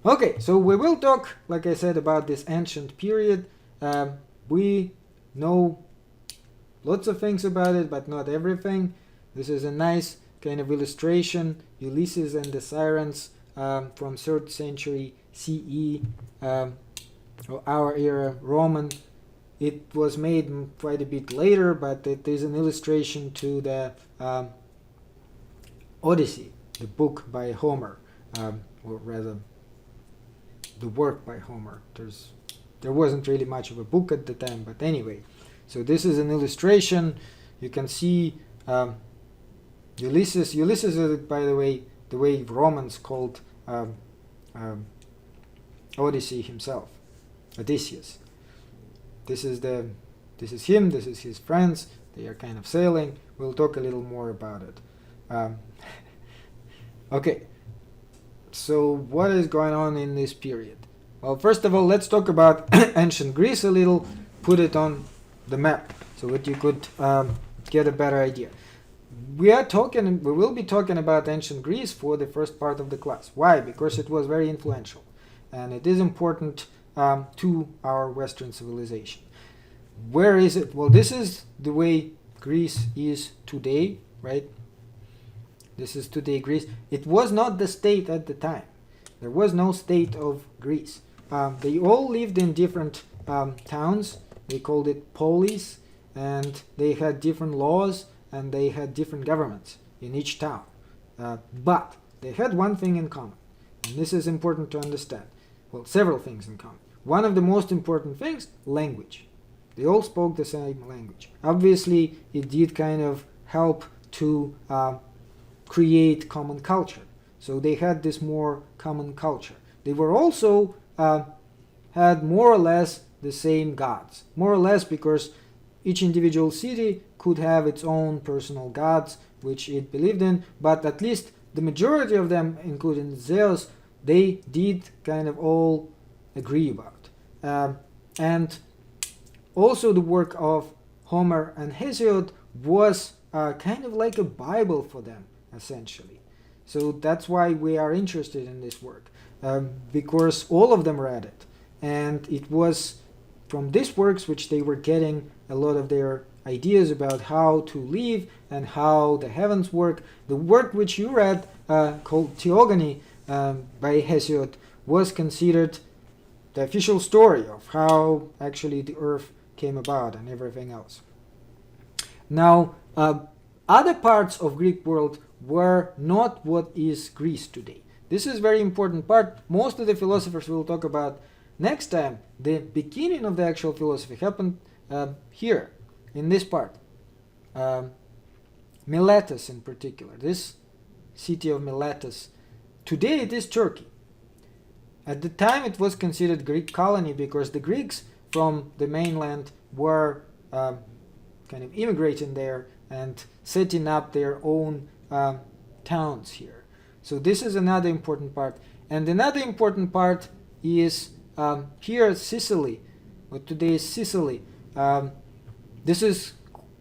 Okay, so we will talk, like I said, about this ancient period. We know lots of things about it, but not everything. This is a nice kind of illustration. Ulysses and the Sirens from 3rd century CE, or our era, Roman. It was made quite a bit later, but it is an illustration to the Odyssey, the book by Homer, or rather the work by Homer. There wasn't really much of a book at the time, but anyway. So this is an illustration. You can see Ulysses. Ulysses is, by the way Romans called Odyssey himself, Odysseus. This is him. This is his friends. They are kind of sailing. We'll talk a little more about it. Okay. So what is going on in this period? Well, first of all, let's talk about ancient Greece a little. Put it on the map so that you could get a better idea. We will be talking about ancient Greece for the first part of the class. Why? Because it was very influential, and it is important to our Western civilization. Where is it? Well, this is the way Greece is today, right? This is today Greece. It was not the state at the time. There was no state of Greece. They all lived in different towns. They called it polis, and they had different laws, and they had different governments in each town. But they had one thing in common, and this is important to understand. Well, several things in common. One of the most important things, language. They all spoke the same language. Obviously, it did kind of help to create common culture. So they had this more common culture. They were also had more or less the same gods. More or less because each individual city could have its own personal gods, which it believed in, but at least the majority of them, including Zeus, they did kind of all agree about. And also the work of Homer and Hesiod was kind of like a Bible for them, essentially. So that's why we are interested in this work, because all of them read it. And it was from these works which they were getting a lot of their ideas about how to live and how the heavens work. The work which you read, called Theogony by Hesiod, was considered the official story of how actually the earth came about and everything else. Now, other parts of Greek world were not what is Greece today. This is a very important part. Most of the philosophers will talk about next time. The beginning of the actual philosophy happened here, in this part. Miletus in particular, this city of Miletus. Today it is Turkey. At the time it was considered Greek colony because the Greeks from the mainland were kind of immigrating there and setting up their own towns here. So this is another important part. And another important part is here Sicily, what today is Sicily. This is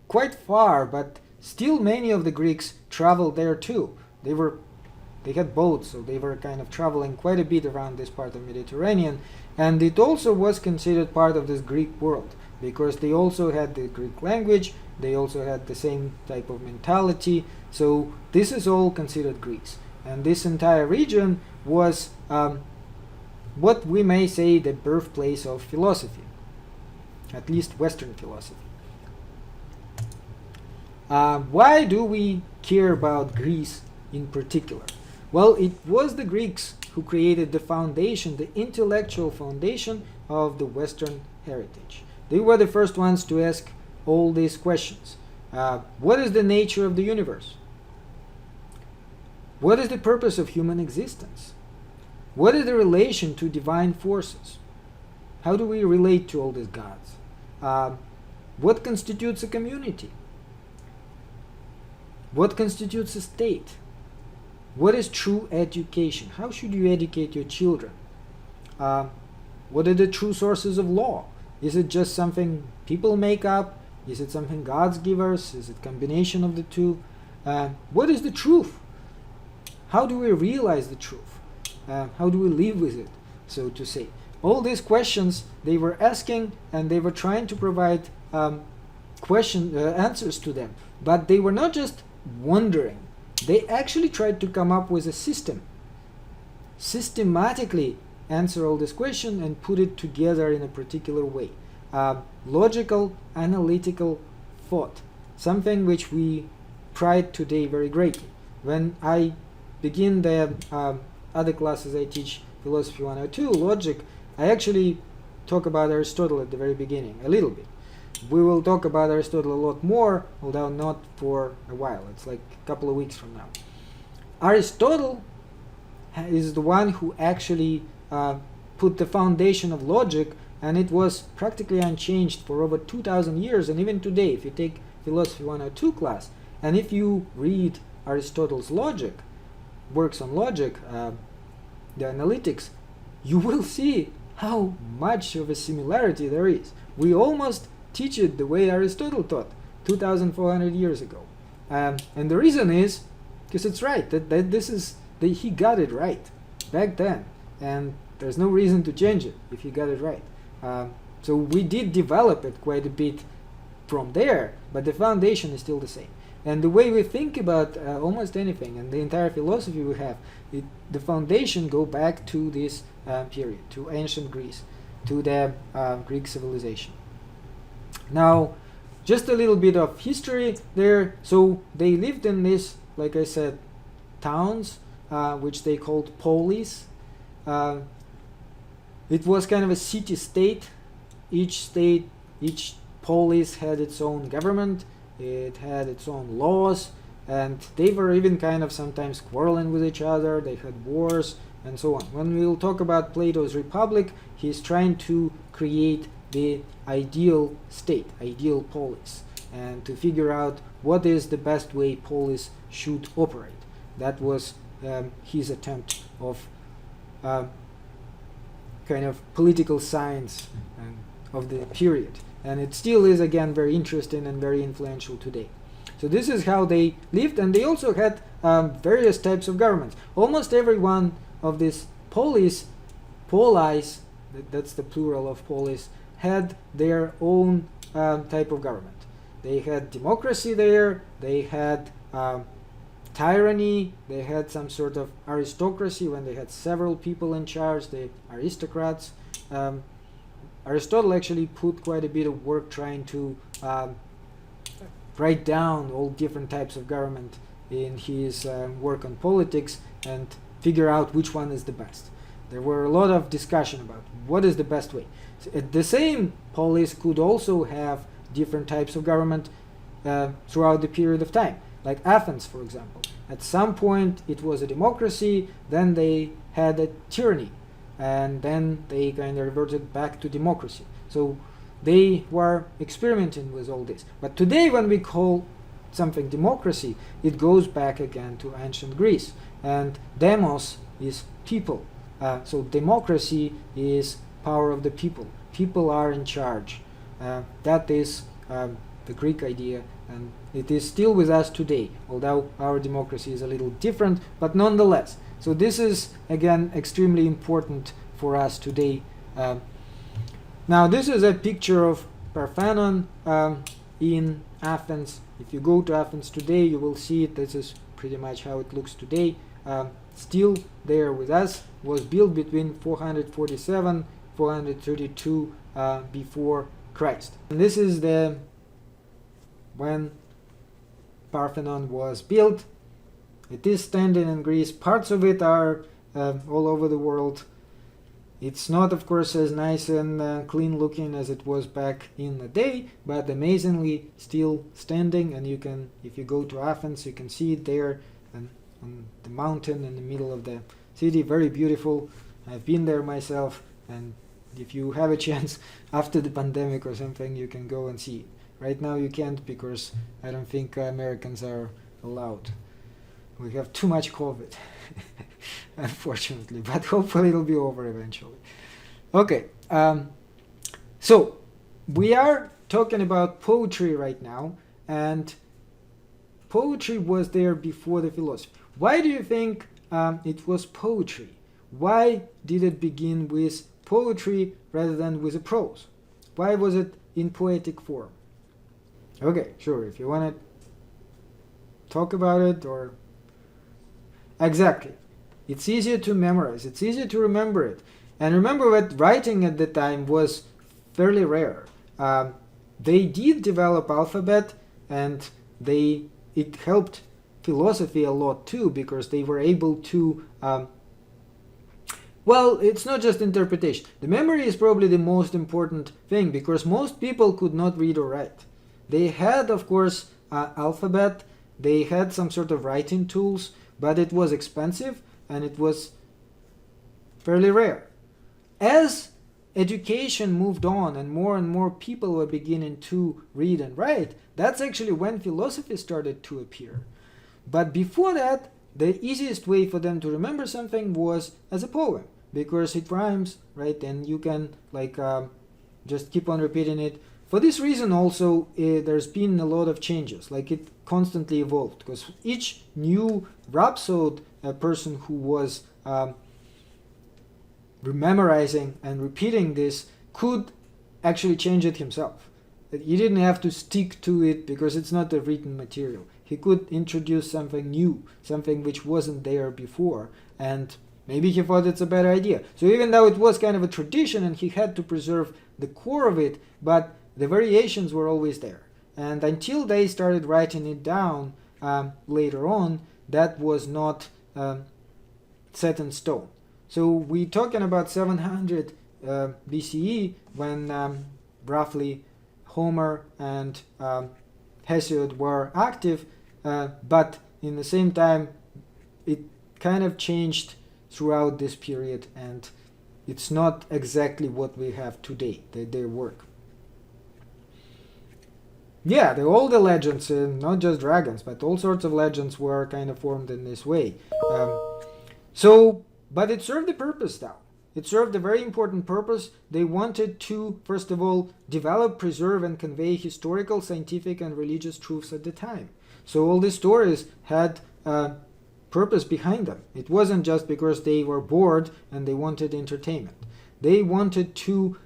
quite far, but still many of the Greeks traveled there too. They had boats, so they were kind of traveling quite a bit around this part of Mediterranean. And it also was considered part of this Greek world, because they also had the Greek language, they also had the same type of mentality. So this is all considered Greece. And this entire region was what we may say the birthplace of philosophy, at least Western philosophy. Why do we care about Greece in particular? Well, it was the Greeks who created the foundation, the intellectual foundation of the Western heritage. They were the first ones to ask all these questions. What is the nature of the universe? What is the purpose of human existence? What is the relation to divine forces? How do we relate to all these gods? What constitutes a community? What constitutes a state? What is true education? How should you educate your children? What are the true sources of law? Is it just something people make up? Is it something God's give us? Is it a combination of the two? What is the truth? How do we realize the truth? How do we live with it, so to say? All these questions they were asking, and they were trying to provide answers to them. But they were not just wondering. They actually tried to come up with a system, systematically answer all this question and put it together in a particular way. Logical, analytical thought, something which we pride today very greatly. When I begin the other classes I teach, Philosophy 102, Logic, I actually talk about Aristotle at the very beginning, a little bit. We will talk about Aristotle a lot more, although not for a while. It's like a couple of weeks from now. Aristotle is the one who actually put the foundation of logic, and it was practically unchanged for over 2,000 years. And even today, if you take Philosophy 102 class, and if you read Aristotle's logic, works on logic, the Analytics, you will see how much of a similarity there is. We almost teach it the way Aristotle taught 2,400 years ago. And the reason is because it's right, he got it right back then, and there's no reason to change it if he got it right. So we did develop it quite a bit from there, but the foundation is still the same. And the way we think about almost anything, and the entire philosophy we have, the foundation go back to this period, to ancient Greece, to the Greek civilization. Now, just a little bit of history there. So they lived in this, like I said, towns, which they called polis. It was kind of a city-state. Each polis had its own government. It had its own laws, and they were even kind of sometimes quarreling with each other. They had wars and so on. When we'll talk about Plato's Republic, he's trying to create the ideal state, ideal polis, and to figure out what is the best way polis should operate. That was his attempt of kind of political science of the period. And it still is, again, very interesting and very influential today. So this is how they lived, and they also had various types of governments. Almost every one of these polis, that's the plural of polis, had their own type of government. They had democracy there, they had tyranny, they had some sort of aristocracy when they had several people in charge, the aristocrats. Aristotle actually put quite a bit of work trying to write down all different types of government in his work on politics and figure out which one is the best. There were a lot of discussion about what is the best way. So the same polis could also have different types of government throughout the period of time. Like Athens, for example. At some point it was a democracy, then they had a tyranny, and then they kind of reverted back to democracy. So they were experimenting with all this. But today when we call something democracy, it goes back again to ancient Greece. And demos is people. So democracy is power of the people. People are in charge. That is the Greek idea, and it is still with us today, although our democracy is a little different, but nonetheless. So this is, again, extremely important for us today. Now this is a picture of Parthenon in Athens. If you go to Athens today, you will see it. This is pretty much how it looks today. Still there with us. Was built between 447 432 before Christ. And this is when Parthenon was built. It is standing in Greece. Parts of it are all over the world. It's not, of course, as nice and clean looking as it was back in the day, but amazingly still standing. And you can, if you go to Athens, you can see it there on the mountain in the middle of the city. Very beautiful. I've been there myself, and if you have a chance after the pandemic or something, you can go and see it. Right now you can't, because I don't think Americans are allowed. We have too much COVID, unfortunately, but hopefully it'll be over eventually. Okay, so we are talking about poetry right now, and poetry was there before the philosophy. Why do you think it was poetry? why did it begin with poetry rather than with a prose? Why was it in poetic form? Okay, sure, if you want to talk about it, or... Exactly. It's easier to memorize, it's easier to remember it. And remember that writing at the time was fairly rare. They did develop alphabet, and it helped philosophy a lot too, because they were able to... well, it's not just interpretation. The memory is probably the most important thing, because most people could not read or write. They had, of course, alphabet, they had some sort of writing tools, but it was expensive and it was fairly rare. As education moved on and more people were beginning to read and write, that's actually when philosophy started to appear. But before that, the easiest way for them to remember something was as a poem, because it rhymes, right? And you can just keep on repeating it. For this reason also, there's been a lot of changes. It constantly evolved, because each new rhapsode, a person who was memorizing and repeating this, could actually change it himself. He didn't have to stick to it because it's not a written material. He could introduce something new, something which wasn't there before, and maybe he thought it's a better idea. So even though it was kind of a tradition and he had to preserve the core of it, but the variations were always there. And until they started writing it down later on, that was not set in stone. So we're talking about 700 BCE, when roughly Homer and Hesiod were active, but in the same time it kind of changed throughout this period, and it's not exactly what we have today, their work. Yeah, all the legends, not just dragons, but all sorts of legends were kind of formed in this way. But it served the purpose now. It served a very important purpose. They wanted to, first of all, develop, preserve, and convey historical, scientific, and religious truths at the time. So all these stories had a purpose behind them. It wasn't just because they were bored and they wanted entertainment. They wanted to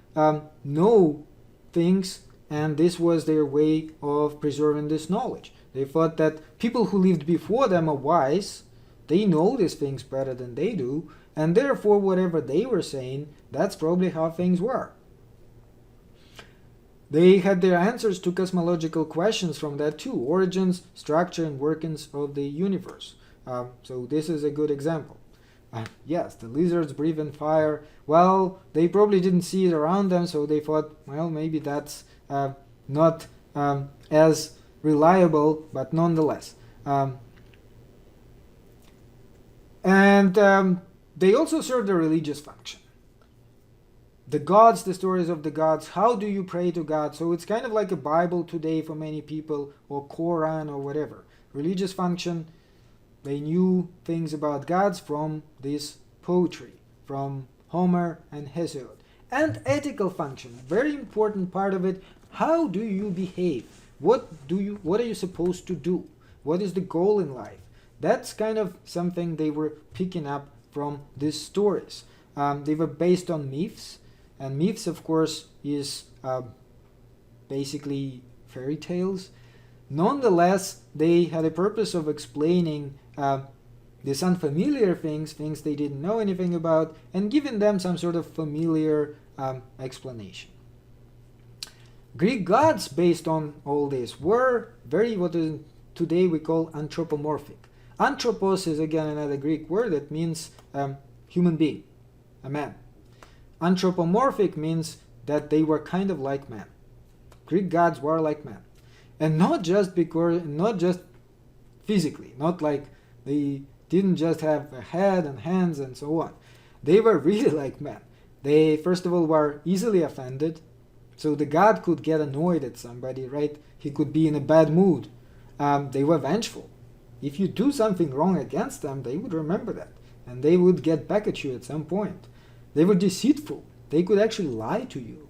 know things, and this was their way of preserving this knowledge. They thought that people who lived before them are wise, they know these things better than they do, and therefore whatever they were saying, that's probably how things were. They had their answers to cosmological questions from that too: origins, structure, and workings of the universe. So this is a good example. Yes, the lizards breathe in fire. Well, they probably didn't see it around them, so they thought, well, maybe that's not as reliable, but nonetheless. They also serve the religious function. The gods, the stories of the gods, how do you pray to God? So it's kind of like a Bible today for many people, or Quran, or whatever. Religious function, they knew things about gods from this poetry, from Homer and Hesiod. And ethical function, very important part of it. How do you behave? What are you supposed to do? What is the goal in life? That's kind of something they were picking up from these stories. They were based on myths, and myths, of course, is basically fairy tales. Nonetheless, they had a purpose of explaining these unfamiliar things they didn't know anything about, and giving them some sort of familiar explanation. Greek gods, based on all this, were very what today we call anthropomorphic. Anthropos is again another Greek word that means human being, a man. Anthropomorphic means that they were kind of like man. Greek gods were like man, and not just physically, not like they didn't just have a head and hands and so on. They were really like men. They, first of all, were easily offended. So the god could get annoyed at somebody, right? He could be in a bad mood. They were vengeful. If you do something wrong against them, they would remember that, and they would get back at you at some point. They were deceitful. They could actually lie to you.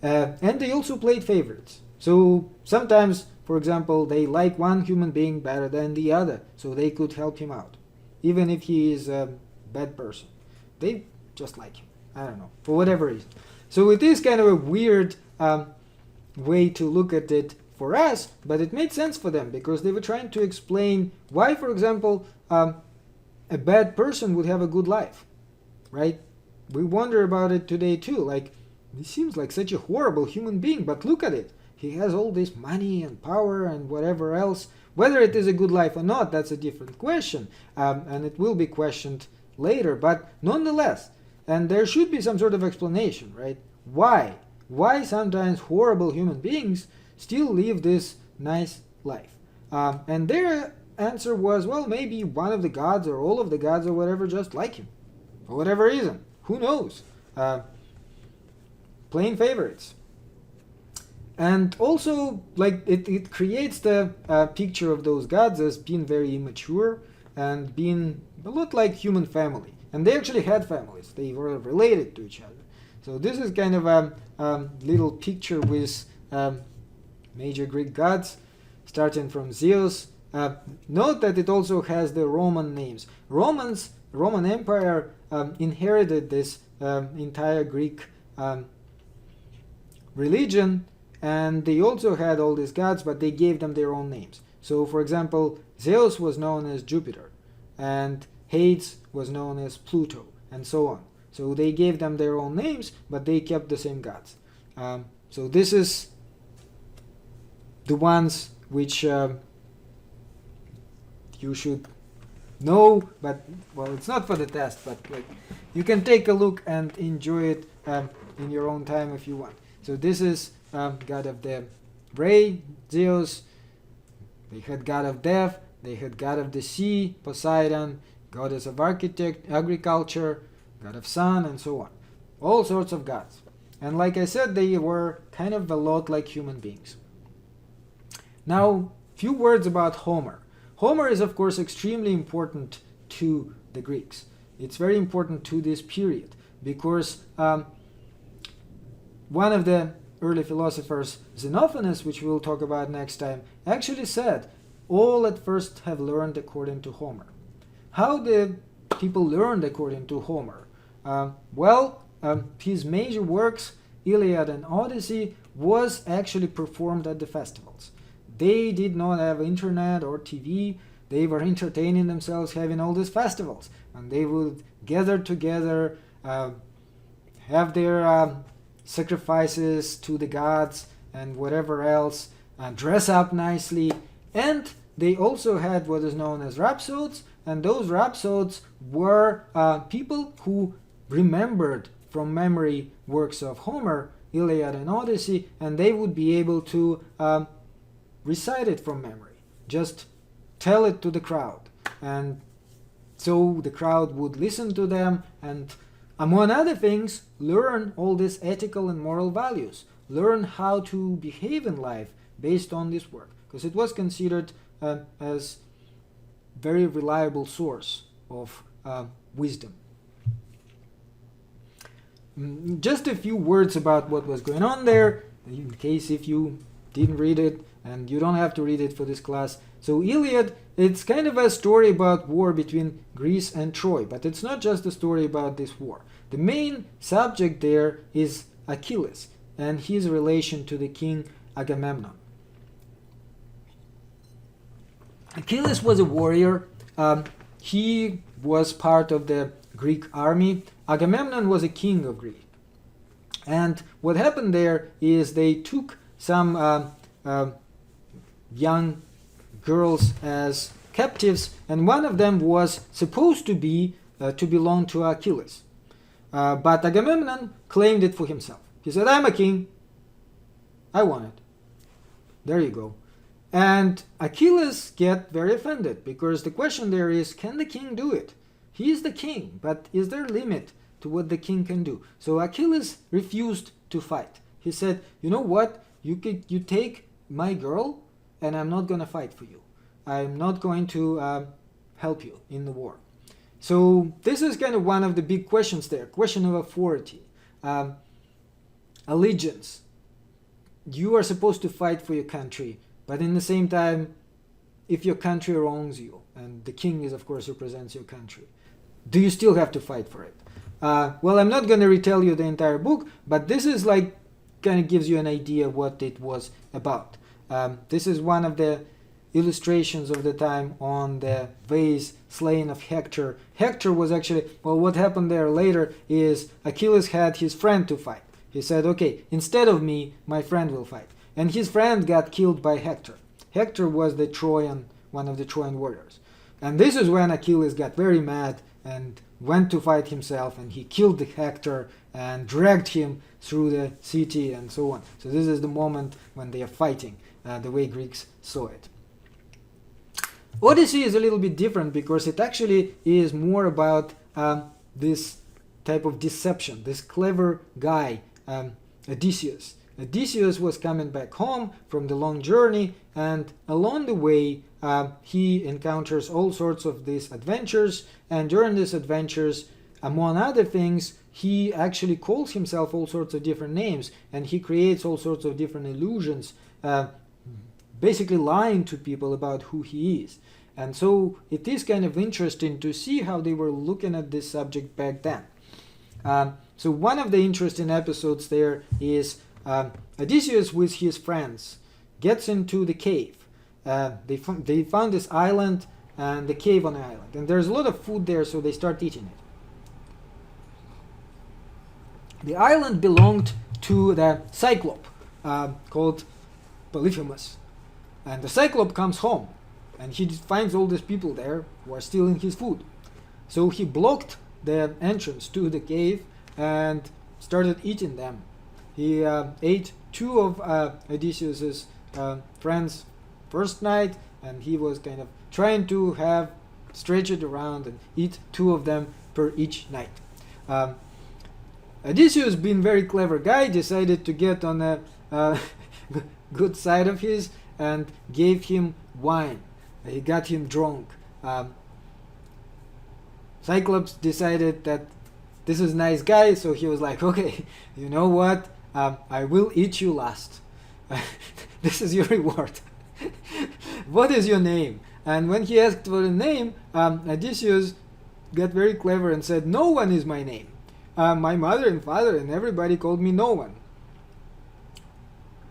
And they also played favorites. So sometimes, for example, they like one human being better than the other, so they could help him out, even if he is a bad person. They just like him. I don't know, for whatever reason. So it is kind of a weird way to look at it for us, but it made sense for them because they were trying to explain why, for example, a bad person would have a good life, right? We wonder about it today too. Like, he seems like such a horrible human being, but look at it. He has all this money and power and whatever else. Whether it is a good life or not, that's a different question, and it will be questioned later, but nonetheless, and there should be some sort of explanation, right? Why? Why sometimes horrible human beings still live this nice life? And their answer was, well, maybe one of the gods or all of the gods or whatever just like him. For whatever reason. Who knows? Playing favorites. And also, like, it creates the picture of those gods as being very immature and being a lot like human family. And they actually had families. They were related to each other. So this is kind of a little picture with major Greek gods, starting from Zeus. Note that it also has the Roman names. Roman Empire inherited this entire Greek religion, and they also had all these gods, but they gave them their own names. So, for example, Zeus was known as Jupiter, and Hades was known as Pluto, and so on. So they gave them their own names, but they kept the same gods. So this is the ones which you should know, but, well, it's not for the test, but like, you can take a look and enjoy it in your own time if you want. So this is god of the ray, Zeus. They had god of death. They had god of the sea, Poseidon, goddess of agriculture, god of sun, and so on. All sorts of gods. And like I said, they were kind of a lot like human beings. Now, few words about Homer. Homer is, of course, extremely important to the Greeks. It's very important to this period because one of the early philosophers, Xenophon, which we'll talk about next time, actually said, all at first have learned according to Homer. How did people learn according to Homer? His major works, Iliad and Odyssey, was actually performed at the festivals. They did not have internet or TV. They were entertaining themselves having all these festivals. And they would gather together, have their sacrifices to the gods and whatever else, dress up nicely. And they also had what is known as rhapsodes. And those rhapsodes were people who remembered from memory works of Homer, Iliad and Odyssey, and they would be able to recite it from memory. Just tell it to the crowd. And so the crowd would listen to them and, among other things, learn all these ethical and moral values. Learn how to behave in life based on this work. Because it was considered as very reliable source of wisdom. Just a few words about what was going on there, in case if you didn't read it, and you don't have to read it for this class. So Iliad, it's kind of a story about war between Greece and Troy, but it's not just a story about this war. The main subject there is Achilles and his relation to the king Agamemnon. Achilles was a warrior. He was part of the Greek army. Agamemnon was a king of Greece. And what happened there is they took some young girls as captives, and one of them was supposed to be to belong to Achilles. But Agamemnon claimed it for himself. He said, I'm a king. I want it. There you go. And Achilles get very offended, because the question there is, can the king do it? He is the king, but is there a limit to what the king can do? So Achilles refused to fight. He said, you know what? You take my girl, and I'm not going to fight for you. I'm not going to help you in the war. So this is kind of one of the big questions there. Question of authority. Allegiance. You are supposed to fight for your country, but in the same time, if your country wrongs you, and the king is, of course, represents your country, do you still have to fight for it? Well, I'm not going to retell you the entire book, but this is like kind of gives you an idea what it was about. This is one of the illustrations of the time on the vase slaying of Hector. Hector was actually, well, what happened there later is Achilles had his friend to fight. He said, okay, instead of me, my friend will fight. And his friend got killed by Hector. Hector was the Trojan, one of the Trojan warriors. And this is when Achilles got very mad and went to fight himself, and he killed the Hector and dragged him through the city and so on. So this is the moment when they are fighting, the way Greeks saw it. Odyssey is a little bit different because it actually is more about this type of deception, this clever guy, Odysseus. Odysseus was coming back home from the long journey, and along the way he encounters all sorts of these adventures, and during these adventures, among other things, he actually calls himself all sorts of different names, and he creates all sorts of different illusions, basically lying to people about who he is. And so it is kind of interesting to see how they were looking at this subject back then. So one of the interesting episodes there is Odysseus with his friends gets into the cave. They found this island and the cave on the island. And there's a lot of food there, so they start eating it. The island belonged to the Cyclops called Polyphemus. And the Cyclops comes home, and he finds all these people there who are stealing his food. So he blocked the entrance to the cave and started eating them. He ate two of Odysseus's friends first night, and he was kind of trying to stretch it around and eat two of them per each night. Odysseus, being very clever guy, decided to get on a good side of his and gave him wine. He got him drunk. Cyclops decided that this is a nice guy, so he was like, okay, you know what? I will eat you last. This is your reward. What is your name? And when he asked for a name, Odysseus got very clever and said, no one is my name. My mother and father and everybody called me no one.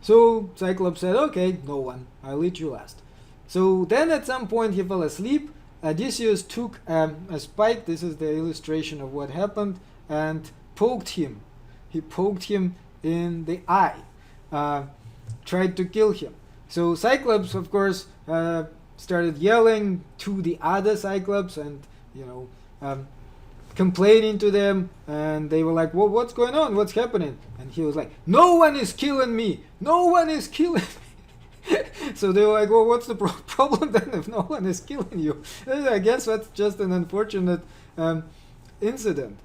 So Cyclops said, okay, no one, I'll eat you last. So then at some point he fell asleep. Odysseus took a spike, this is the illustration of what happened, and poked him. He poked him in the eye, tried to kill him. So Cyclops, of course, started yelling to the other Cyclops and, complaining to them, and they were like, well, what's going on? What's happening? And he was like, no one is killing me! No one is killing me! So they were like, well, what's the problem then if no one is killing you? I guess that's just an unfortunate incident.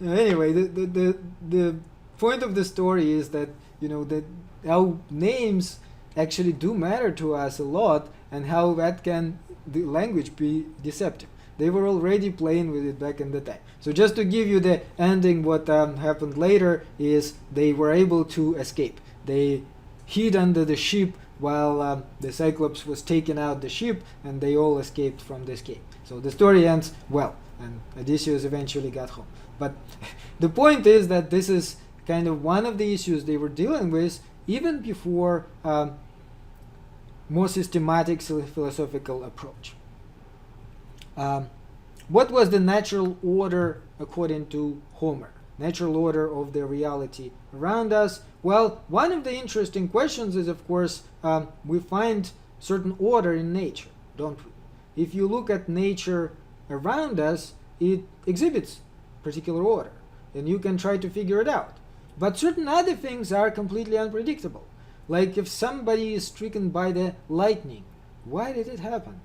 Anyway, the point of the story is that, that how names actually do matter to us a lot, and how that can, the language, be deceptive. They were already playing with it back in the time. So just to give you the ending, what happened later is they were able to escape. They hid under the ship while the Cyclops was taking out the ship, and they all escaped from this cave. So the story ends well, and Odysseus eventually got home. But the point is that this is kind of one of the issues they were dealing with even before more systematic philosophical approach. What was the natural order according to Homer? Natural order of the reality around us? Well, one of the interesting questions is, of course, we find certain order in nature, don't we? If you look at nature around us, it exhibits particular order, and you can try to figure it out. But certain other things are completely unpredictable. Like if somebody is stricken by the lightning, why did it happen?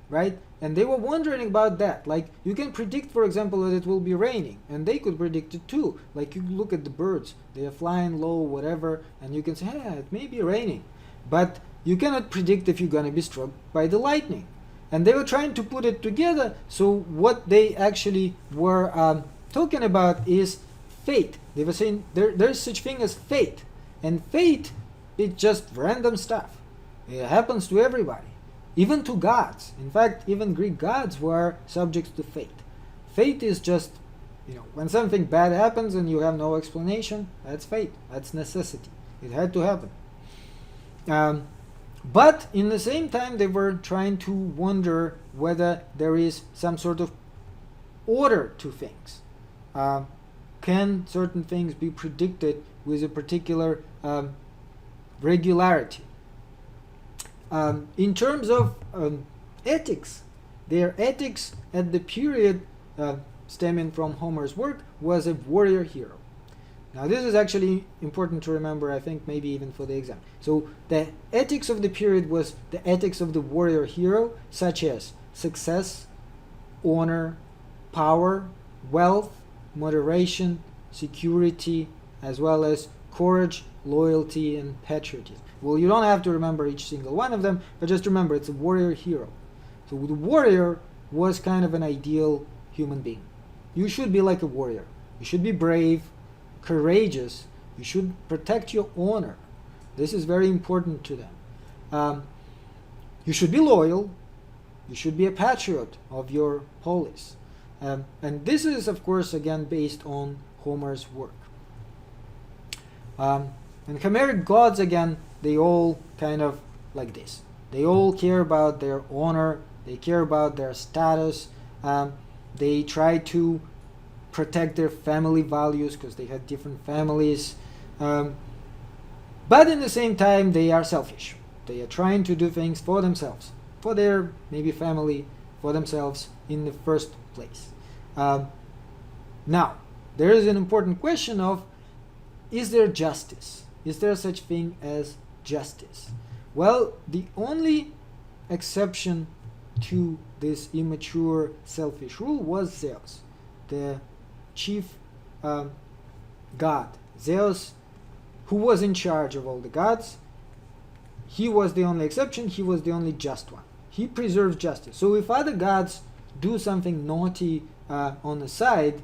Right? And they were wondering about that. Like, you can predict, for example, that it will be raining, and they could predict it too. Like, you look at the birds, they are flying low, whatever, and you can say, it may be raining. But you cannot predict if you're going to be struck by the lightning. And they were trying to put it together, so what they actually were talking about is fate. They were saying there's such thing as fate. And fate is just random stuff. It happens to everybody. Even to gods. In fact, even Greek gods were subject to fate. Fate is just, when something bad happens and you have no explanation, that's fate. That's necessity. It had to happen. But in the same time, they were trying to wonder whether there is some sort of order to things. Can certain things be predicted with a particular regularity? In terms of ethics, their ethics at the period stemming from Homer's work was a warrior hero. Now this is actually important to remember, I think maybe even for the exam. So the ethics of the period was the ethics of the warrior hero, such as success, honor, power, wealth, moderation, security, as well as courage, loyalty, and patriotism. Well, you don't have to remember each single one of them, but just remember it's a warrior hero. So the warrior was kind of an ideal human being. You should be like a warrior. You should be brave, courageous. You should protect your honor. This is very important to them. You should be loyal. You should be a patriot of your polis. And this is, of course, again based on Homer's work. And Homeric gods, again, they all kind of like this. They all care about their honor. They care about their status. They try to protect their family values because they had different families. But in the same time, they are selfish. They are trying to do things for themselves, for their maybe family, for themselves in the first place. Now, there is an important question of, is there justice? Is there such thing as justice? Well, the only exception to this immature, selfish rule was Zeus, the chief god. Zeus, who was in charge of all the gods, he was the only exception. He was the only just one. He preserves justice. So if other gods do something naughty on the side,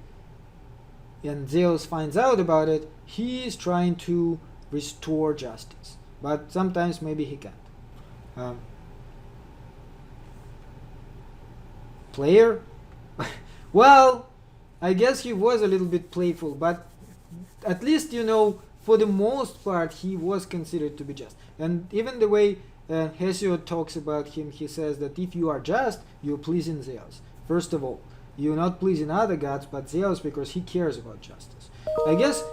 and Zeus finds out about it, he is trying to restore justice. But sometimes maybe he can't. Player? Well, I guess he was a little bit playful, but at least, for the most part, he was considered to be just. And even the way Hesiod talks about him, he says that if you are just, you're pleasing Zeus. First of all, you're not pleasing other gods, but Zeus, because he cares about justice. I guess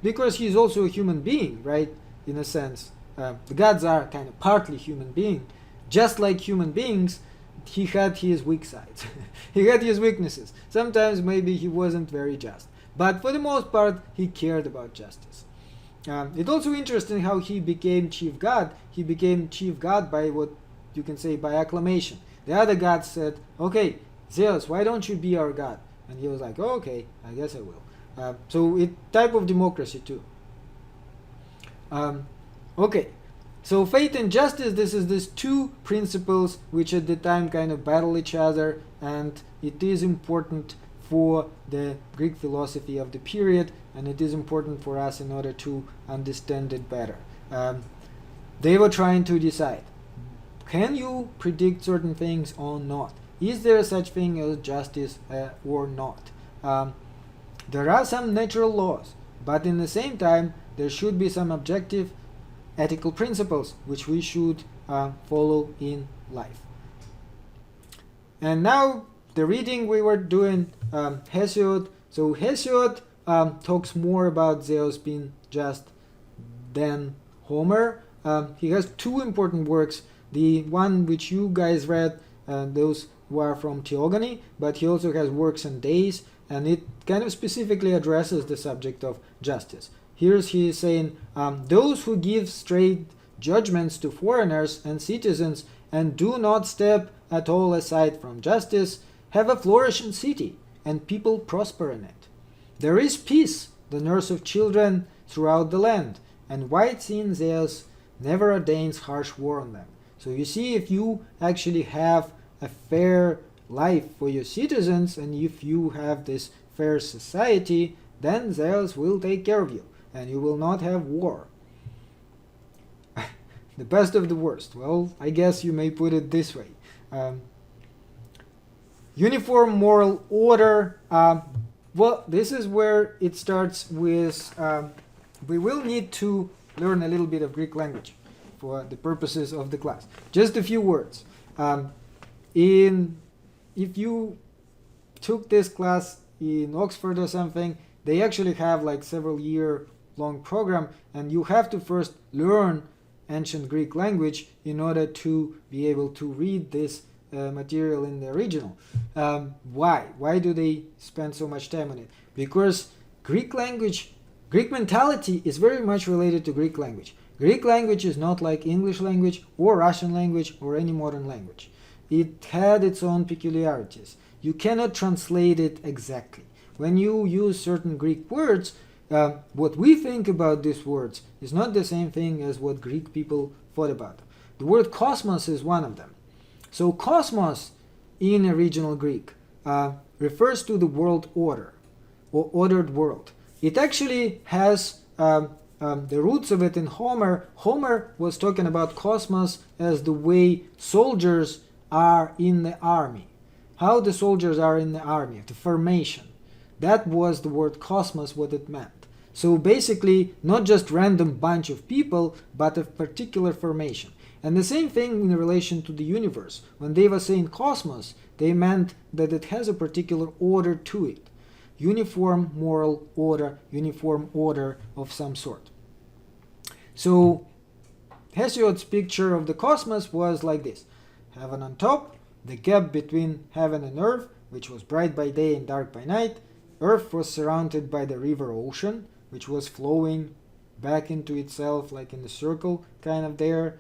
because he's also a human being, right? In a sense. The gods are kind of partly human being. Just like human beings, he had his weak sides. He had his weaknesses. Sometimes maybe he wasn't very just. But for the most part, he cared about justice. It's also interesting how he became chief god. He became chief god by what you can say by acclamation. The other gods said, okay, Zeus, why don't you be our god? And he was like, oh, okay, I guess I will. So it type of democracy too. Okay, so fate and justice, this is these two principles which at the time kind of battle each other, and it is important for the Greek philosophy of the period, and it is important for us in order to understand it better. They were trying to decide, can you predict certain things or not? Is there such thing as justice or not? There are some natural laws, but in the same time, there should be some objective ethical principles which we should follow in life. And now the reading we were doing, Hesiod. So Hesiod talks more about Zeus being just than Homer. He has two important works. The one which you guys read, those were from Theogony, but he also has works on days, and it kind of specifically addresses the subject of justice. Here's he is saying, those who give straight judgments to foreigners and citizens and do not step at all aside from justice have a flourishing city, and people prosper in it. There is peace, the nurse of children, throughout the land, and white-seen Zeus never ordains harsh war on them. So you see, if you actually have a fair life for your citizens, and if you have this fair society, then Zeus will take care of you, and you will not have war. The best of the worst. Well, I guess you may put it this way. Uniform moral order. Well, this is where it starts with, we will need to learn a little bit of Greek language for the purposes of the class. Just a few words. If you took this class in Oxford or something, they actually have like several year long program, and you have to first learn ancient Greek language in order to be able to read this material in the original. Why? Why do they spend so much time on it? Because Greek language, Greek mentality is very much related to Greek language. Greek language is not like English language or Russian language or any modern language. It had its own peculiarities. You cannot translate it exactly. When you use certain Greek words, what we think about these words is not the same thing as what Greek people thought about them. The word cosmos is one of them. So cosmos in original Greek refers to the world order or ordered world. It actually has the roots of it in Homer. Homer was talking about cosmos as the way soldiers are in the army. How the soldiers are in the army, the formation. That was the word cosmos, what it meant. So basically, not just random bunch of people, but a particular formation. And the same thing in relation to the universe. When they were saying cosmos, they meant that it has a particular order to it. Uniform moral order, uniform order of some sort. So Hesiod's picture of the cosmos was like this. Heaven on top, the gap between heaven and earth, which was bright by day and dark by night. Earth was surrounded by the river ocean, which was flowing back into itself like in a circle kind of there.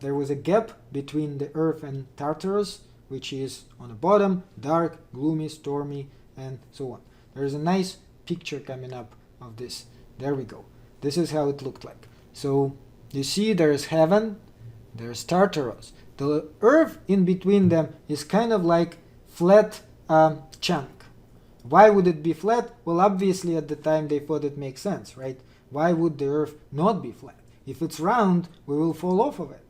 There was a gap between the earth and Tartarus, which is on the bottom, dark, gloomy, stormy, and so on. There's a nice picture coming up of this. There we go. This is how it looked like. So you see there's heaven, there's Tartarus. The earth in between them is kind of like flat chunk. Why would it be flat? Well, obviously at the time they thought it makes sense, right? Why would the earth not be flat? If it's round, we will fall off of it.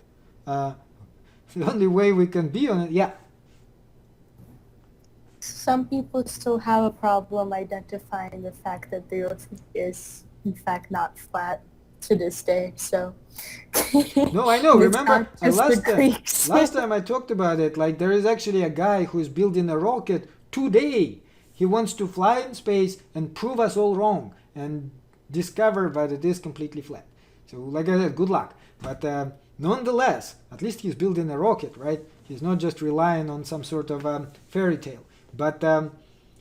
The only way we can be on it, yeah. Some people still have a problem identifying the fact that the earth is in fact not flat to this day, so no, I know. Remember last last time I talked about it, like there is actually a guy who's building a rocket today. He wants to fly in space and prove us all wrong and discover that it is completely flat. So like I said, good luck. But nonetheless, at least he's building a rocket, right? He's not just relying on some sort of fairy tale. But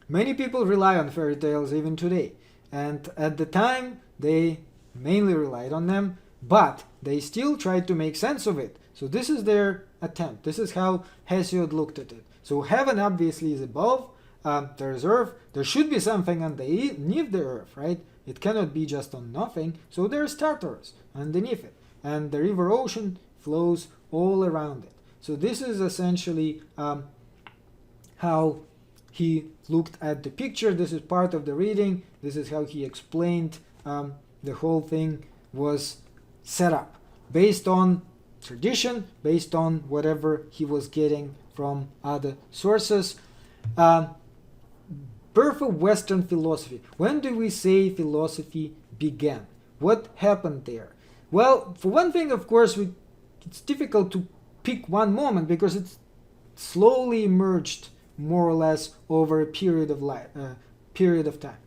many people rely on fairy tales even today. And at the time, they mainly relied on them, but they still tried to make sense of it. So this is their attempt. This is how Hesiod looked at it. So heaven obviously is above. There's earth. There should be something underneath the earth, right? It cannot be just on nothing. So there's Tartarus underneath it. And the river ocean flows all around it. So this is essentially how he looked at the picture. This is part of the reading. This is how he explained the whole thing was set up. Based on tradition, based on whatever he was getting from other sources. Birth of Western philosophy. When do we say philosophy began? What happened there? Well, for one thing, of course, it's difficult to pick one moment because it's slowly emerged more or less over a period of time.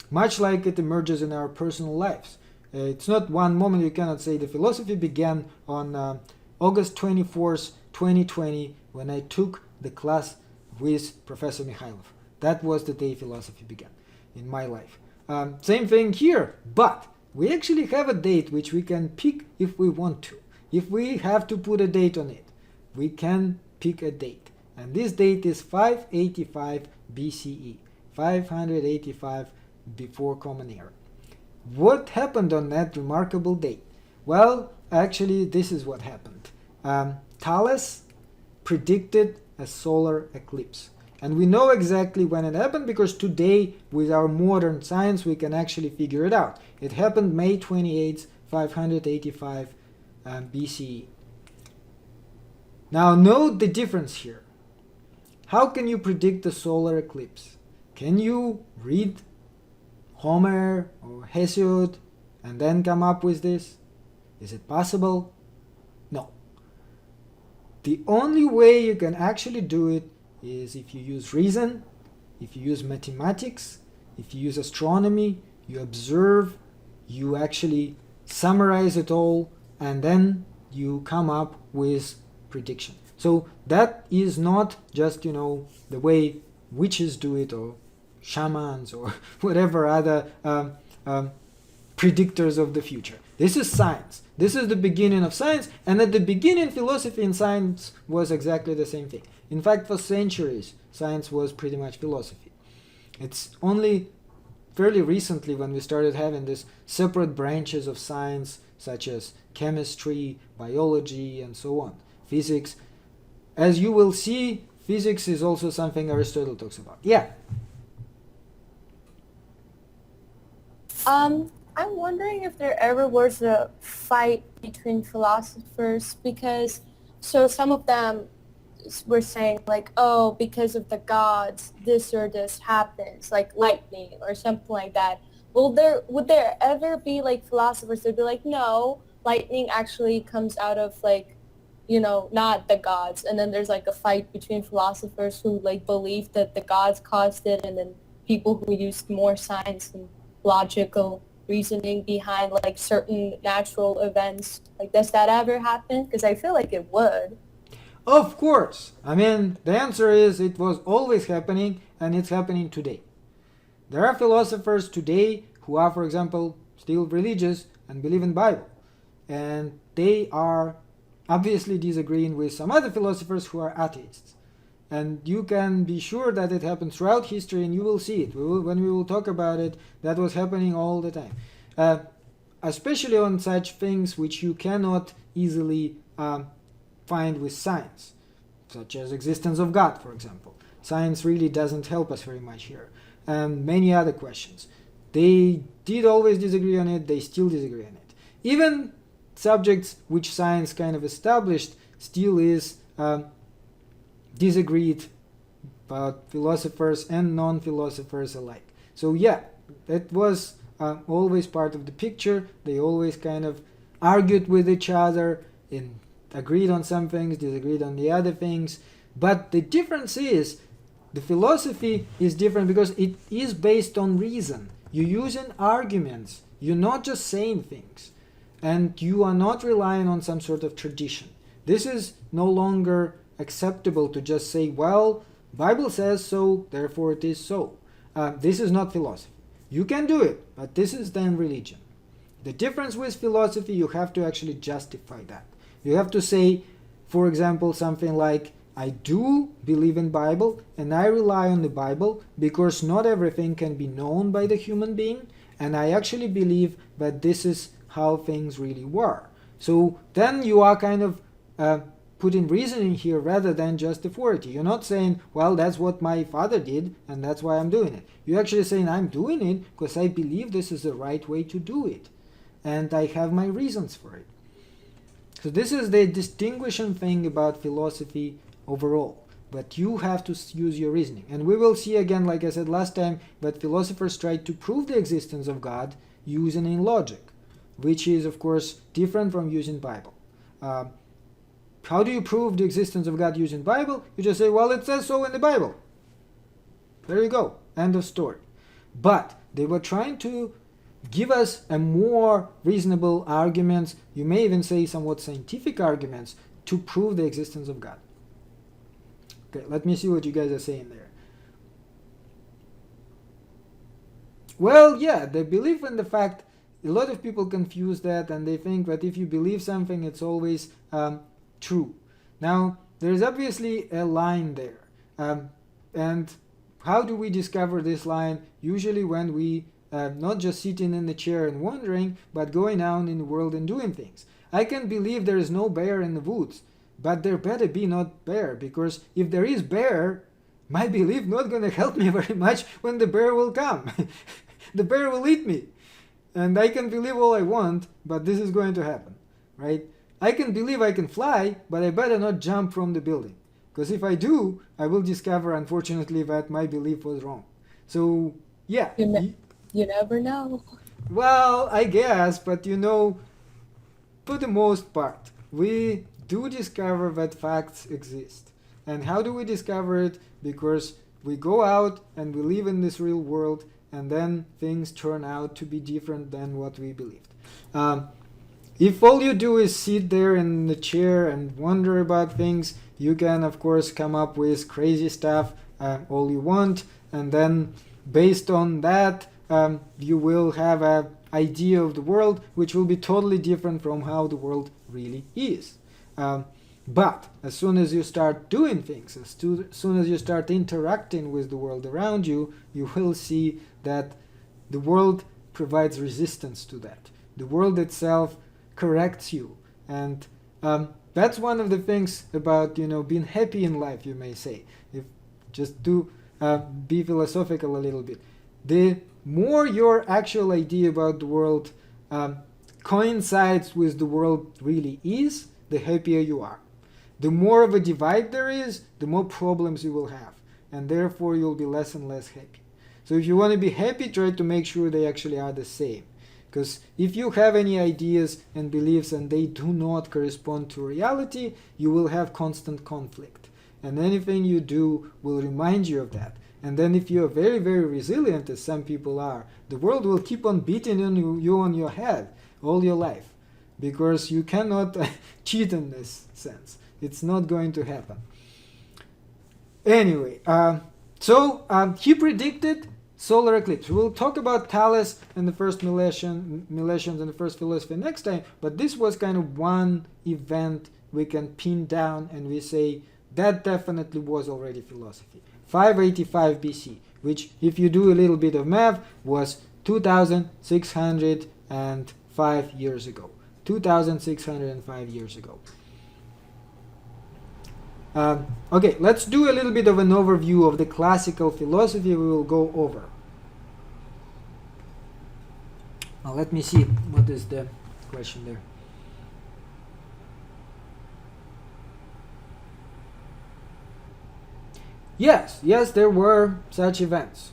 Much like it emerges in our personal lives. It's not one moment. You cannot say the philosophy began on August 24th, 2020, when I took the class with Professor Mikhailov. That was the day philosophy began in my life. Same thing here, but we actually have a date which we can pick if we want to. If we have to put a date on it, we can pick a date. And this date is 585 BCE, 585 before Common Era. What happened on that remarkable date? Well, actually, this is what happened. Thales predicted a solar eclipse. And we know exactly when it happened because today, with our modern science, we can actually figure it out. It happened May 28, 585 BCE. Now, note the difference here. how can you predict the solar eclipse? Can you read Homer or Hesiod and then come up with this? Is it possible? No. The only way you can actually do it is if you use reason, if you use mathematics, if you use astronomy, you observe, you actually summarize it all, and then you come up with prediction. So that is not just, the way witches do it, or shamans, or whatever other predictors of the future. This is science. This is the beginning of science, and at the beginning, philosophy and science was exactly the same thing. In fact, for centuries, science was pretty much philosophy. It's only fairly recently when we started having these separate branches of science, such as chemistry, biology, and so on, physics. As you will see, physics is also something Aristotle talks about. Yeah. I'm wondering if there ever was a fight between philosophers, because some of them were saying like, oh, because of the gods, this or this happens, like lightning or something like that. Would there ever be like philosophers that'd be like, no, lightning actually comes out of like, not the gods, and then there's like a fight between philosophers who like believe that the gods caused it, and then people who used more science and logical reasoning behind like certain natural events? Like, does that ever happen? Because I feel like it would. Of course. I mean, the answer is it was always happening, and it's happening today. There are philosophers today who are, for example, still religious and believe in Bible, and they are obviously disagreeing with some other philosophers who are atheists. And you can be sure that it happens throughout history, and you will see it. When we will talk about it, that was happening all the time. Especially on such things which you cannot easily find with science, such as existence of God, for example. Science really doesn't help us very much here. And many other questions. They did always disagree on it, they still disagree on it. Even subjects which science kind of established still is disagreed about philosophers and non-philosophers alike. So yeah, that was always part of the picture. They always kind of argued with each other and agreed on some things, disagreed on the other things. But the difference is the philosophy is different because it is based on reason. You're using arguments. You're not just saying things. And you are not relying on some sort of tradition. This is no longer acceptable to just say, well, Bible says so, therefore it is so. This is not philosophy. You can do it, but this is then religion. The difference with philosophy, you have to actually justify that. You have to say, for example, something like, I do believe in Bible, and I rely on the Bible because not everything can be known by the human being, and I actually believe that this is how things really were. So then you are kind of putting reasoning here rather than just authority. You're not saying, well, that's what my father did, and that's why I'm doing it. You're actually saying, I'm doing it because I believe this is the right way to do it, and I have my reasons for it. So this is the distinguishing thing about philosophy overall. But you have to use your reasoning. And we will see again, like I said last time, that philosophers tried to prove the existence of God using logic, which is, of course, different from using Bible. How do you prove the existence of God using Bible? You just say, well, it says so in the Bible. There you go. End of story. But they were trying to give us a more reasonable arguments, you may even say somewhat scientific arguments, to prove the existence of God. Okay, let me see what you guys are saying there. Well, yeah, the belief in the fact, a lot of people confuse that, and they think that if you believe something, it's always true. Now, there's obviously a line there. And how do we discover this line? Usually when we not just sitting in the chair and wondering, but going out in the world and doing things. I can believe there is no bear in the woods, but there better be not bear, because if there is bear, my belief not going to help me very much when the bear will come. The bear will eat me. And I can believe all I want, but this is going to happen, right? I can believe I can fly, but I better not jump from the building. Because if I do, I will discover, unfortunately, that my belief was wrong. So, yeah. You never know. Well, I guess, but for the most part, we do discover that facts exist. And how do we discover it? Because we go out and we live in this real world, and then things turn out to be different than what we believed. If all you do is sit there in the chair and wonder about things, you can, of course, come up with crazy stuff all you want, and then based on that, you will have an idea of the world which will be totally different from how the world really is. But as soon as you start doing things, as soon as you start interacting with the world around you, you will see that the world provides resistance to that. The world itself corrects you. And that's one of the things about, being happy in life, you may say. If just to be philosophical a little bit. The more your actual idea about the world coincides with the world really is, the happier you are. The more of a divide there is, the more problems you will have. And therefore you'll be less and less happy. So if you want to be happy, try to make sure they actually are the same. Because if you have any ideas and beliefs and they do not correspond to reality, you will have constant conflict. And anything you do will remind you of that. And then if you are very, very resilient, as some people are, the world will keep on beating you on your head all your life. Because you cannot cheat in this sense. It's not going to happen. Anyway, so he predicted solar eclipse. We'll talk about Thales and the first Milesians and the first philosophy next time, but this was kind of one event we can pin down and we say that definitely was already philosophy. 585 BC, which if you do a little bit of math was 2,605 years ago. 2,605 years ago. Okay, let's do a little bit of an overview of the classical philosophy we will go over. Now let me see what is the question there. Yes, there were such events.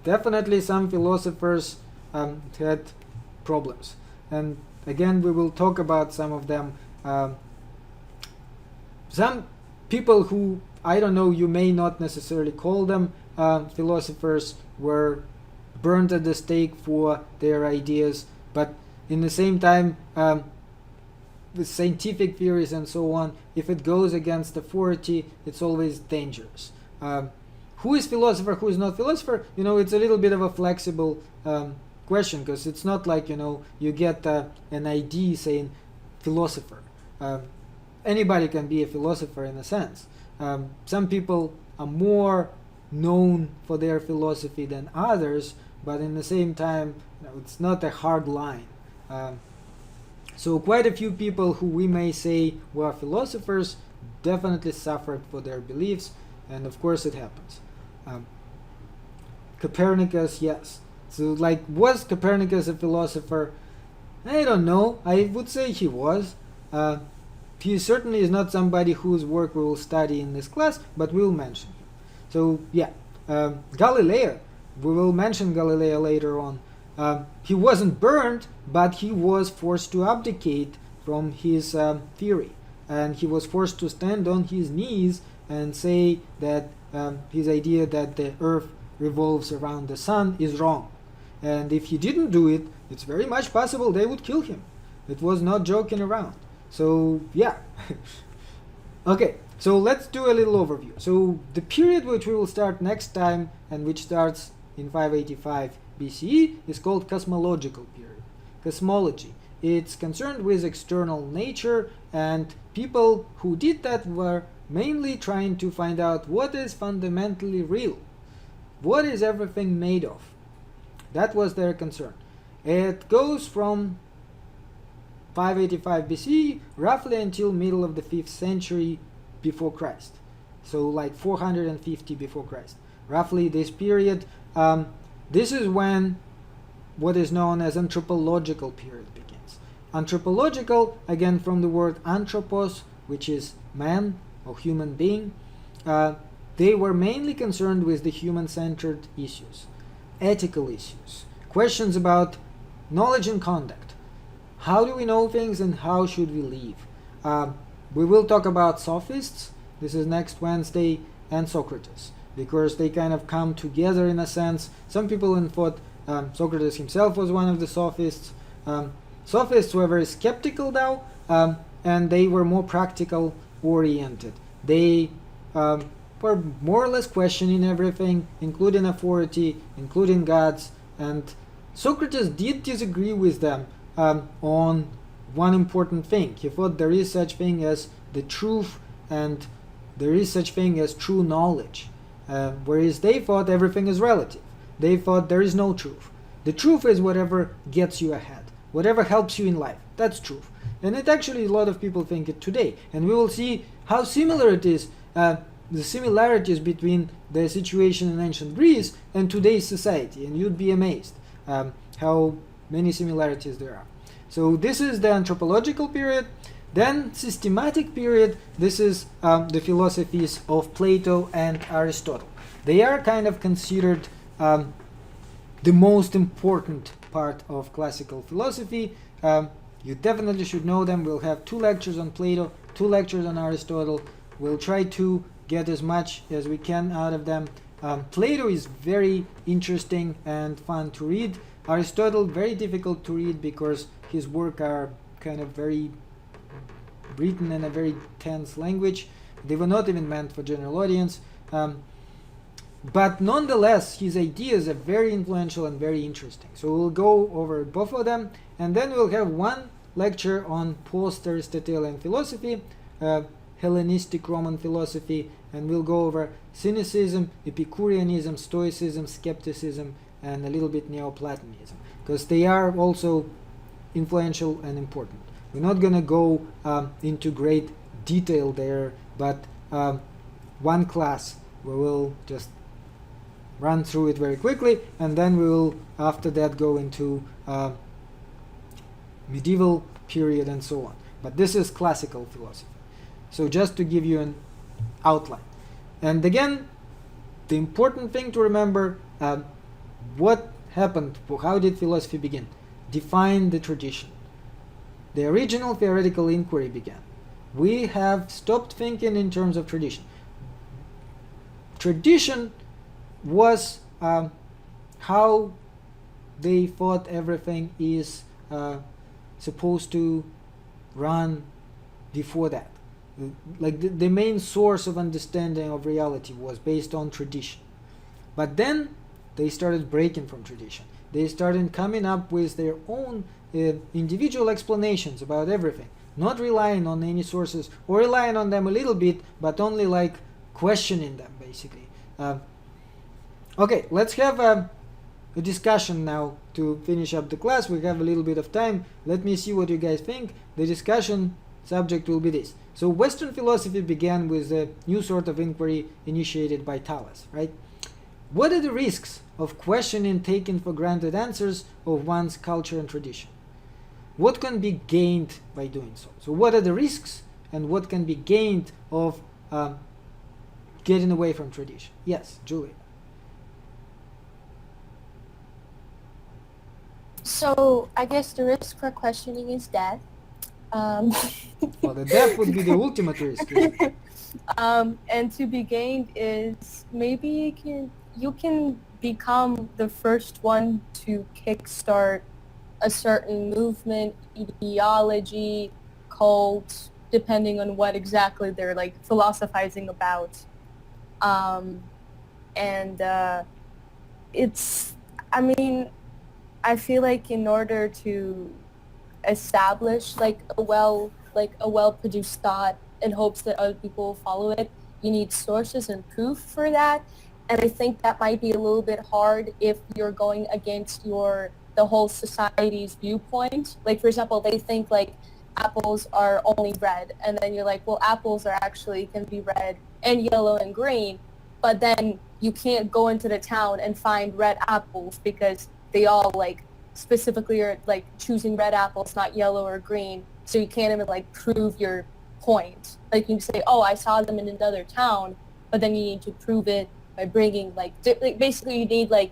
Definitely some philosophers had problems. And again, we will talk about some of them. Some people who, I don't know, you may not necessarily call them philosophers, were burned at the stake for their ideas, but in the same time, with scientific theories and so on, if it goes against authority, it's always dangerous. Who is philosopher, who is not philosopher? It's a little bit of a flexible question, because it's not like, you get an ID saying philosopher. Anybody can be a philosopher in a sense. Some people are more known for their philosophy than others, but in the same time, it's not a hard line. So quite a few people who we may say were philosophers definitely suffered for their beliefs, and of course it happens. Copernicus, yes. So was Copernicus a philosopher? I don't know. I would say he was. He certainly is not somebody whose work we will study in this class, but we will mention him. So yeah, Galileo, we will mention Galileo later on. He wasn't burned, but he was forced to abdicate from his theory. And he was forced to stand on his knees and say that his idea that the earth revolves around the sun is wrong. And if he didn't do it, it's very much possible they would kill him. It was not joking around. So yeah. Okay, so let's do a little overview. So the period which we will start next time and which starts in 585 BCE is called cosmological period. Cosmology. It's concerned with external nature, and people who did that were mainly trying to find out what is fundamentally real. What is everything made of? That was their concern. It goes from 585 BC roughly until middle of the 5th century before Christ. So like 450 before Christ. Roughly this period. This is when what is known as anthropological period begins. Anthropological, again from the word anthropos, which is man or human being. they were mainly concerned with the human-centered issues, ethical issues, questions about knowledge and conduct. How do we know things and how should we live? We will talk about sophists. This is next Wednesday, and Socrates, because they kind of come together in a sense. Some people thought Socrates himself was one of the sophists. Sophists were very skeptical now, and they were more practical oriented. They were more or less questioning everything, including authority, including gods, and Socrates did disagree with them on one important thing. He thought there is such thing as the truth and there is such thing as true knowledge, whereas they thought everything is relative. They thought there is no truth. The truth is whatever gets you ahead, whatever helps you in life. That's truth. And it actually, a lot of people think it today. And we will see how similar it is, the similarities between the situation in ancient Greece and today's society. And you'd be amazed how many similarities there are. So this is the anthropological period. Then systematic period, this is the philosophies of Plato and Aristotle. They are kind of considered the most important part of classical philosophy. You definitely should know them. We'll have 2 lectures on Plato, 2 lectures on Aristotle. We'll try to get as much as we can out of them. Plato is very interesting and fun to read. Aristotle, very difficult to read because his work are kind of very written in a very tense language. They were not even meant for general audience. But nonetheless, his ideas are very influential and very interesting. So we'll go over both of them, and then we'll have 1 lecture on post-Aristotelian philosophy, Hellenistic Roman philosophy, and we'll go over Cynicism, Epicureanism, Stoicism, Skepticism, and a little bit Neoplatonism, because they are also influential and important. We're not going to go into great detail there, but 1 class we will just run through it very quickly, and then we will after that go into medieval period and so on. But this is classical philosophy. So just to give you an outline. And again, the important thing to remember, what happened, how did philosophy begin? Define the tradition. The original theoretical inquiry began. We have stopped thinking in terms of tradition. Tradition was how they thought everything is supposed to run before that. Like the main source of understanding of reality was based on tradition. But then they started breaking from tradition. They started coming up with their own individual explanations about everything, not relying on any sources, or relying on them a little bit, but only like questioning them, basically. Okay, let's have a discussion now to finish up the class. We have a little bit of time. Let me see what you guys think. The discussion subject will be this. So Western philosophy began with a new sort of inquiry initiated by Thales, right? What are the risks of questioning taking for granted answers of one's culture and tradition? What can be gained by doing so? So what are the risks and what can be gained of getting away from tradition? Yes, Julie. So I guess the risk for questioning is death. Well, the death would be the ultimate risk. And to be gained is maybe you can become the first one to kickstart a certain movement, ideology, cult, depending on what exactly they're like philosophizing about. I feel like in order to establish like a well-produced thought in hopes that other people will follow it, you need sources and proof for that. And I think that might be a little bit hard if you're going against the whole society's viewpoint. Like, for example, they think like apples are only red, and then you're like, well, apples can be red and yellow and green, but then you can't go into the town and find red apples because they all like specifically are like choosing red apples, not yellow or green. So you can't even like prove your point. Like you say, oh, I saw them in another town, but then you need to prove it by bringing like basically you need like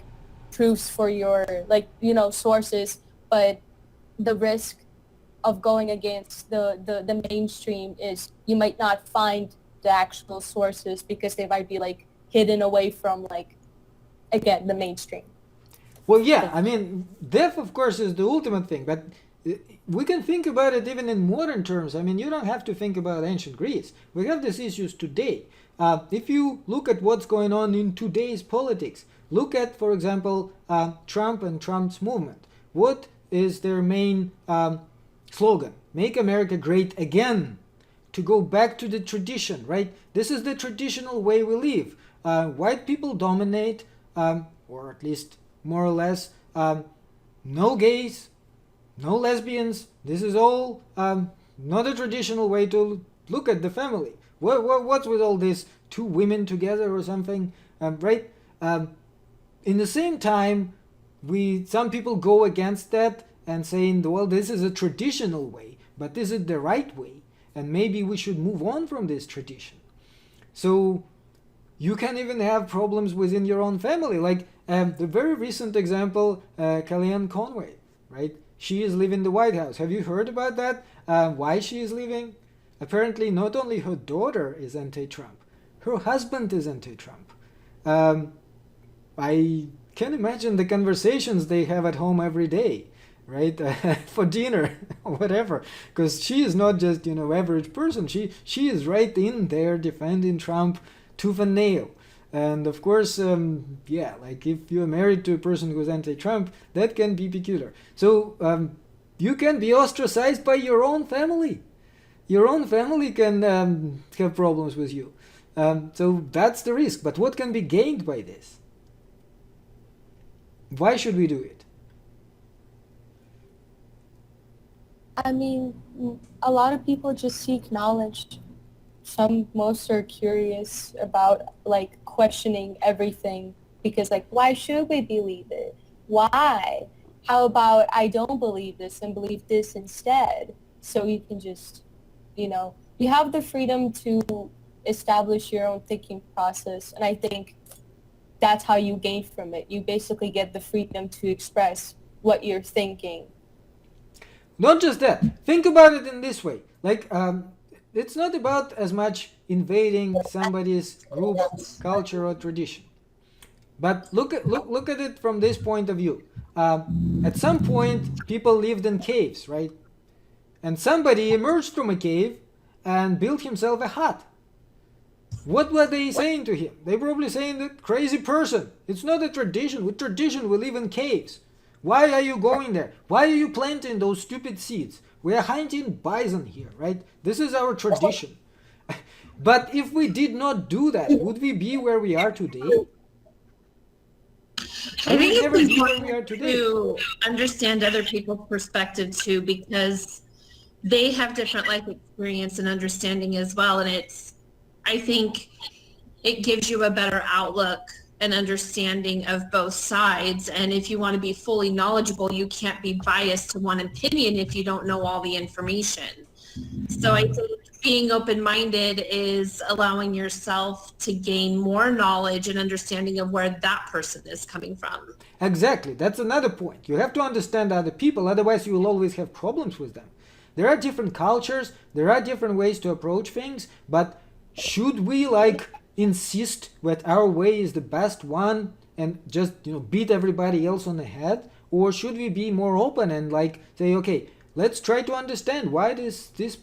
proofs for your like sources, but the risk of going against the mainstream is you might not find the actual sources because they might be like hidden away from like again the mainstream. Well, yeah, I mean, death, of course, is the ultimate thing, but we can think about it even in modern terms. I mean, you don't have to think about ancient Greece. We have these issues today. If you look at what's going on in today's politics, look at, for example, Trump and Trump's movement. What is their main slogan? Make America great again. To go back to the tradition, right? This is the traditional way we live. White people dominate, or at least more or less, no gays, no lesbians. This is all not a traditional way to look at the family. What's with all this two women together or something, right? In the same time, some people go against that and saying, well, this is a traditional way, but is it the right way? And maybe we should move on from this tradition. So you can even have problems within your own family. Like the very recent example, Kellyanne Conway, right? She is leaving the White House. Have you heard about that? Why she is leaving? Apparently, not only her daughter is anti-Trump, her husband is anti-Trump. I can imagine the conversations they have at home every day, right? For dinner or whatever, because she is not just average person. She is right in there defending Trump tooth and nail. And of course, like if you're married to a person who's anti-Trump, that can be peculiar. So you can be ostracized by your own family. Your own family can have problems with you. So that's the risk. But what can be gained by this? Why should we do it? I mean, a lot of people just seek knowledge. Most are curious about like questioning everything because like, why should we believe it? Why? How about I don't believe this and believe this instead? So you can just, you have the freedom to establish your own thinking process. And I think that's how you gain from it. You basically get the freedom to express what you're thinking. Not just that. Think about it in this way. Like, it's not about as much invading somebody's group, culture, or tradition. But look at it from this point of view. At some point, people lived in caves, right? And somebody emerged from a cave and built himself a hut. What were they saying to him? They probably saying that crazy person. It's not a tradition. With tradition, we live in caves. Why are you going there? Why are you planting those stupid seeds? We are hunting bison here, right? This is our tradition. But if we did not do that, would we be where we are today? I think it's important to understand other people's perspective too, because they have different life experience and understanding as well. And I think it gives you a better outlook and understanding of both sides. And if you want to be fully knowledgeable, you can't be biased to one opinion if you don't know all the information. So I think being open-minded is allowing yourself to gain more knowledge and understanding of where that person is coming from. Exactly. That's another point. You have to understand other people, otherwise you will always have problems with them. There are different cultures, there are different ways to approach things, but should we insist that our way is the best one and just beat everybody else on the head? Or should we be more open and say, okay, let's try to understand why this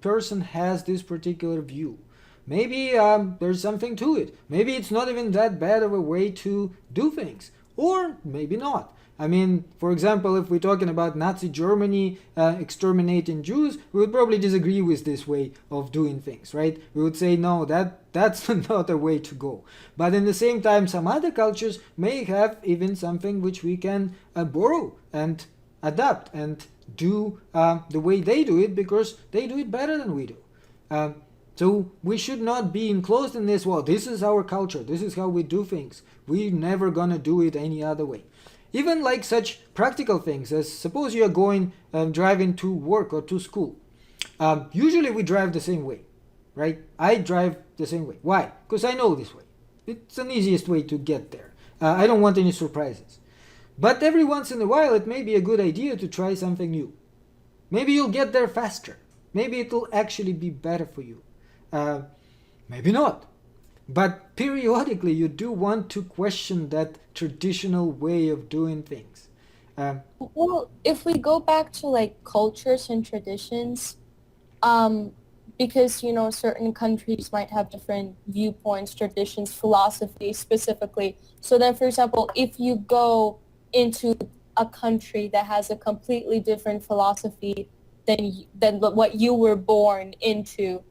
person has this particular view. Maybe there's something to it. Maybe it's not even that bad of a way to do things. Or maybe not. I mean, for example, if we're talking about Nazi Germany exterminating Jews, we would probably disagree with this way of doing things, right? We would say, no, that's not a way to go. But in the same time, some other cultures may have even something which we can borrow and adapt and do the way they do it, because they do it better than we do. So we should not be enclosed in this, well, this is our culture, this is how we do things. We're never gonna do it any other way. Even such practical things as, suppose you are going driving to work or to school. Usually we drive the same way, right? I drive the same way. Why? Because I know this way. It's an easiest way to get there. I don't want any surprises. But every once in a while, it may be a good idea to try something new. Maybe you'll get there faster. Maybe it'll actually be better for you. Maybe not. But periodically, you do want to question that traditional way of doing things. Well, if we go back to like cultures and traditions, because, you know, certain countries might have different viewpoints, traditions, philosophy specifically. So then, for example, if you go into a country that has a completely different philosophy than what you were born into,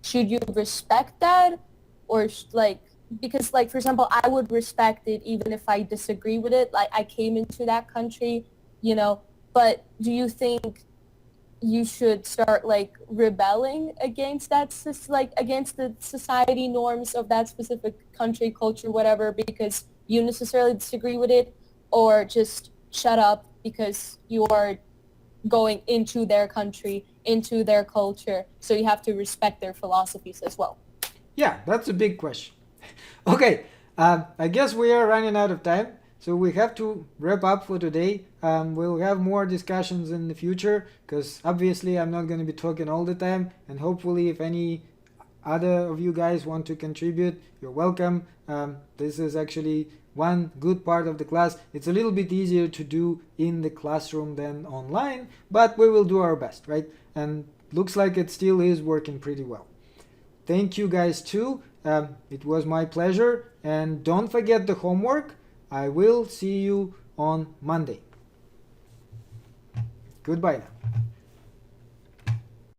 should you respect that? Or like, because like, for example, I would respect it even if I disagree with it. Like, I came into that country, you know, but do you think you should start like rebelling against that, like against the society norms of that specific country, culture, whatever, because you necessarily disagree with it, or just shut up because you are going into their country, into their culture, so you have to respect their philosophies as well? Yeah, that's a big question. Okay, I guess we are running out of time, so we have to wrap up for today. We'll have more discussions in the future, because obviously I'm not going to be talking all the time, and hopefully if any other of you guys want to contribute, you're welcome. This is actually one good part of the class. It's a little bit easier to do in the classroom than online, but we will do our best, right? And looks like it still is working pretty well. Thank you guys too. It was my pleasure. And don't forget the homework. I will see you on Monday. Goodbye now.